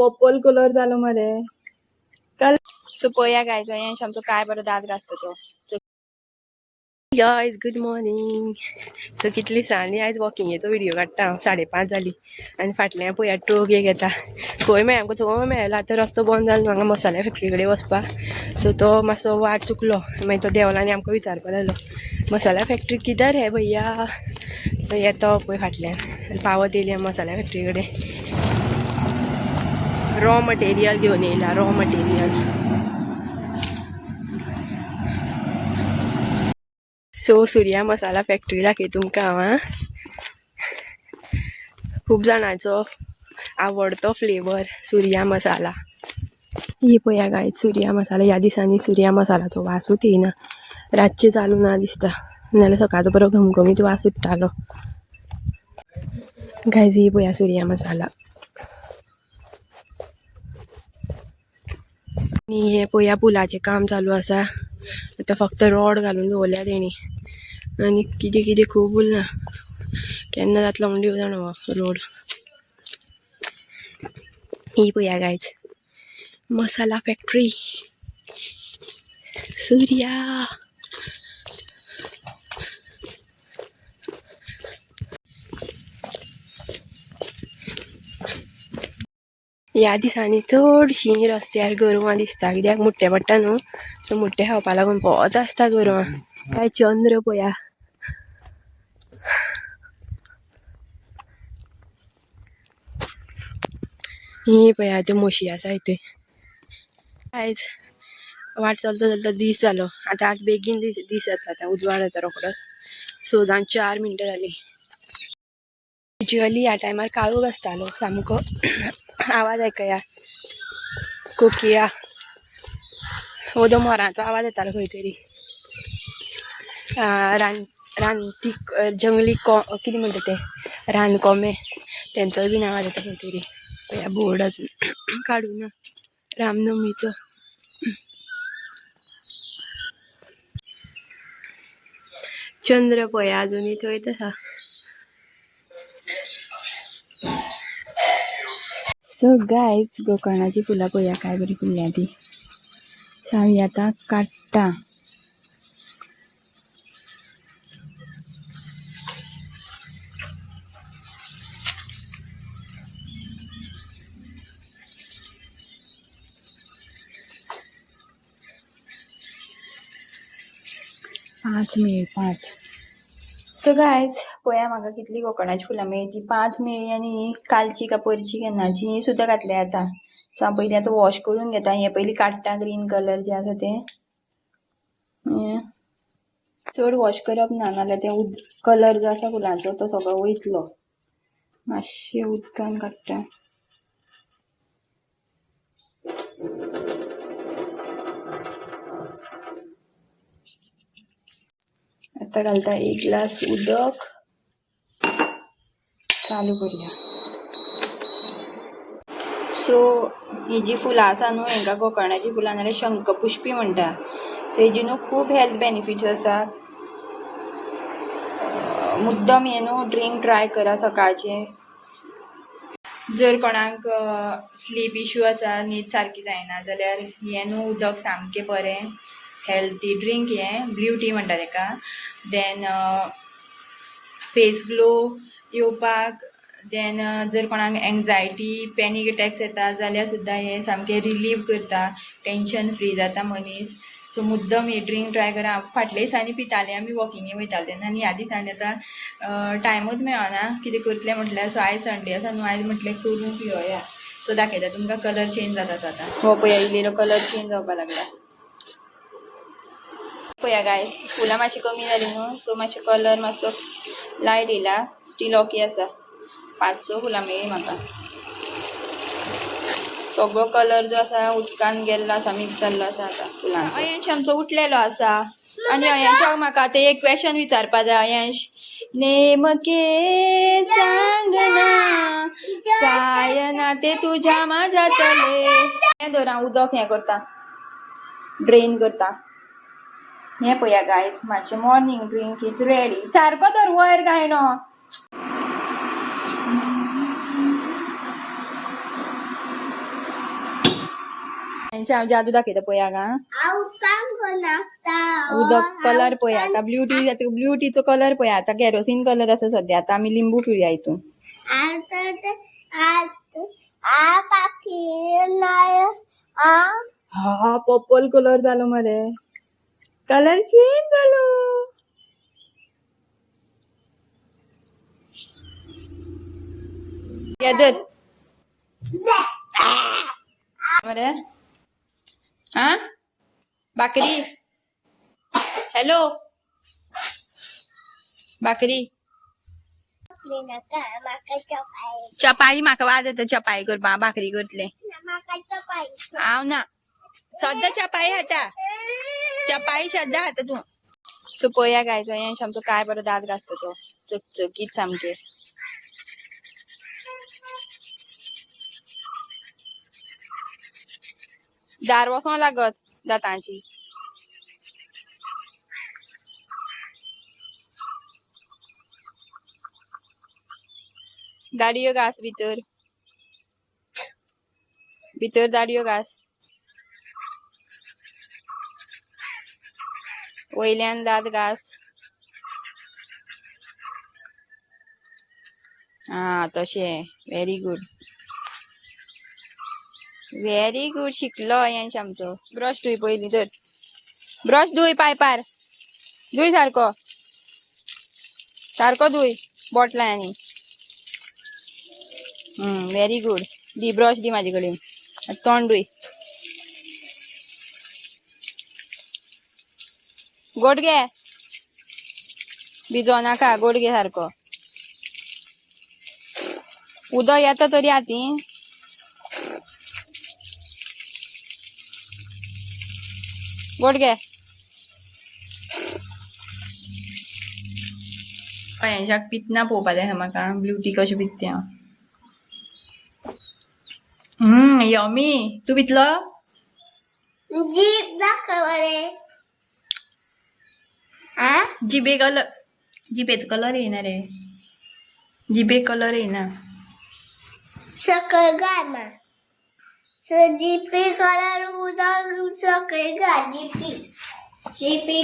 Purple colour जालो मरे कल सो पळया गायज अयंश आमचो काय बरो दात घासता तो गाइस गुड मॉर्निंग. सो कितली सांनी आयज वॉकिंगेचो व्हिडिओ काडटा हांव. 5:30 जाली आनी फाटल्यान पळया ट्रक एक येता. खंय मेळ्ळा आमकां थंय मेळ्ळो. आतां रस्तो बंद जालो हांगा मसाल्या फॅक्टरी कडेन वचपाक. सो तो मातसो वाट चुकलो. मागीर तो देवलांनी आमकां विचारपाक लागलो मसाल्या फॅक्टरी किधर है भैया. तो येतो पळय फाटल्यान. पावत येयली मसाल्या फॅक्टरी कडेन. रॉ मटेरियल घेवन येयला. Raw material. सो सूर्या मसाला फॅक्टरी दाखय तुमकां हांव. खूब जाणांचो आवडतो फ्लेवर सूर्या मसाला. ही पळया गायज सूर्या मसाला. ह्या दिसांनी सूर्या मसालाचो वासूच येयना. रातचे चालू ना दिसता नाल्यार सकाळचो बरो घमघमीत वास सुट्टालो. गायज ही पळया सूर्या मसाला. आनी हे पळया पुलाचें काम चालू आसा. आतां फक्त रॉड घालून दवरल्या तेणी आनी कितें कितें खूब उरला. केन्ना जातलो म्हण देव जाणा हो रोड. ही पळया गायज मसाला फॅक्टरी सूर्या. ह्या दिसांनी चडशीं रस्त्यार गोरवां दिसता. कित्याक मुट्टे पडटा न्हू. सो मुट्टे खावपा लागून भोत आसता गोरवां. काय चंद्र पळया. ही पळया त्यो म्हशी आसा हितूय. आयज वाट चलता चलता दीस जालो. आतां आज बेगीन दीस जाता. आतां उजवाड जाता रोखडोच. 6 जावन 4 मिनटां जाली. युजली ह्या टायमार काळोख आसतालो सामको. आवाज आयकया कोकिया. ओदो मोरांचो आवाज येतालो खंय तरी. रानटी जंगली कितें म्हणटा ते रानकोमे तेंचोय बीन आवाज येता खंय तरी. पळया बोर्ड अजून काडूना रामनवमीचो. चंद्र पळया अजूनय थंयच आसा. सो गायज गोकर्णाची फुलां पळया काय बरी फुल्ल्या ती. हांव आतां काडटा. पांच मेळ 5. सो गायज पळया म्हाका कितली गोकर्णाची फुलां मेळ्ळी ती. 5 मेळ्ळी आनी कालची का परची केन्नाची सुद्दां घातल्या आतां. सो हांव पयलीं आतां वॉश करून घेता. हें पयलीं काडटा ग्रीन कलर जें आसा तें. चड वॉश करप ना नाल्यार तें कलर जो आसा फुलांचो तो सगळो वयतलो. मातशें उदकान काडटा. आतां घालता 1 ग्लास उदक. चालू करूया. सो ही जी फुलां आसा न्हू हांकां गोकर्णाची फुलां नाल्यार शंखपुष्पी म्हणटा. सो हेजी न्हू खूब हेल्थ बेनिफिट्स आसा. मुद्दम हें न्हू ड्रिंक ट्राय करा सकाळचें. जर कोणाक स्लीप इश्यू आसा न्हीद सारकी जायना जाल्यार हें न्हू उदक सामकें बरें हेल्थी ड्रिंक. हें ब्ल्यू टी म्हणटा तेका. देन फेस ग्लो येवपाक. देन जर कोणाक एन्जायटी पॅनीक अटॅक्स येता जाल्यार सुद्दां हें सामकें रिलीव करता. टेन्शन फ्री जाता मनीस. सो मुद्दम ही ड्रिंक ट्राय करा. फाटल्या दिसांनी पितालें आमी वॉकिंगेक वयताले तेन्ना आनी ह्या दिसांनी आतां टायमूच मेळना कितें करतलें म्हटल्यार. सो आयज संडे आसा न्हू आयज म्हटलें करून पिवया. सो दाखयता तुमकां कलर चेंज जाता तो आतां. हो पळया इल्लेलो कलर चेंज जावपाक लागला. पळया गायज फुलां मातशी कमी जाली न्हू. सो मातशे कलर मातसो लायट येयला. स्टील ओके आसा. 5 फुलां मेळ्ळी म्हाका. सगळो कलर जो आसा उदकान गेल्लो आसा मिक्स जाल्लो आसा आतां फुलांचो. अयंश आमचो उठलेलो आसा आनी अयंशाक म्हाका आतां एक क्वेशन विचारपा जाय. अयंश नेमके सांगना काय ना ते तुझ्या माझ्यातले. हें धर हांव उदक हें करता ड्रेन करता. हें पळया गायज मातशें मॉर्निंग ड्रिंक इज रेडी. सारको धर वयर गायनो. यांच्या जादू दाखयता पळया का उदक कलर पळया आता ब्ल्यू टीचो कलर पळया आता केरोसिन कलर आसा सध्या आता आम्ही लिंबू पिळूया हितून हा पर्पल कलर जालो मरे कलर चेंज जालो येदत मरे हा बाकरी हॅलो बाकरी चपाई म्हाका वाज येता चपाई करपा भाकरी करतले हांव ना सद्दां चपाई खाता चपाई सद्दां खाता तूं सो पळया गायचो यांश आमचो काय बरो दात घासता तो चकचकीत सामके दार वचों लागत दातांची दाडयो घास भितर भितर दाडयो घास वयल्यान दात घास हा तशें व्हेरी गुड शिकलो यांश आमचो ब्रश धुय पयलीं तर ब्रश धुय पायपार धुय सारको धुय बोटलांनी व्हेरी गुड दी ब्रश दी म्हाजे कडेन तोंड धुय गोडगे भिजो नाका गोडगे सारको उदक येता तरी हाती गोडगे यांशाक पितना पळोवपा जाय म्हाका ब्ल्यूटी कशें पित्ते हांव यमी तूं पितलो जिबे कलर जिबेचो कलर येना रे जिबे कलर येना सकल गामा जीपी कलर उदक सकल गा जीपी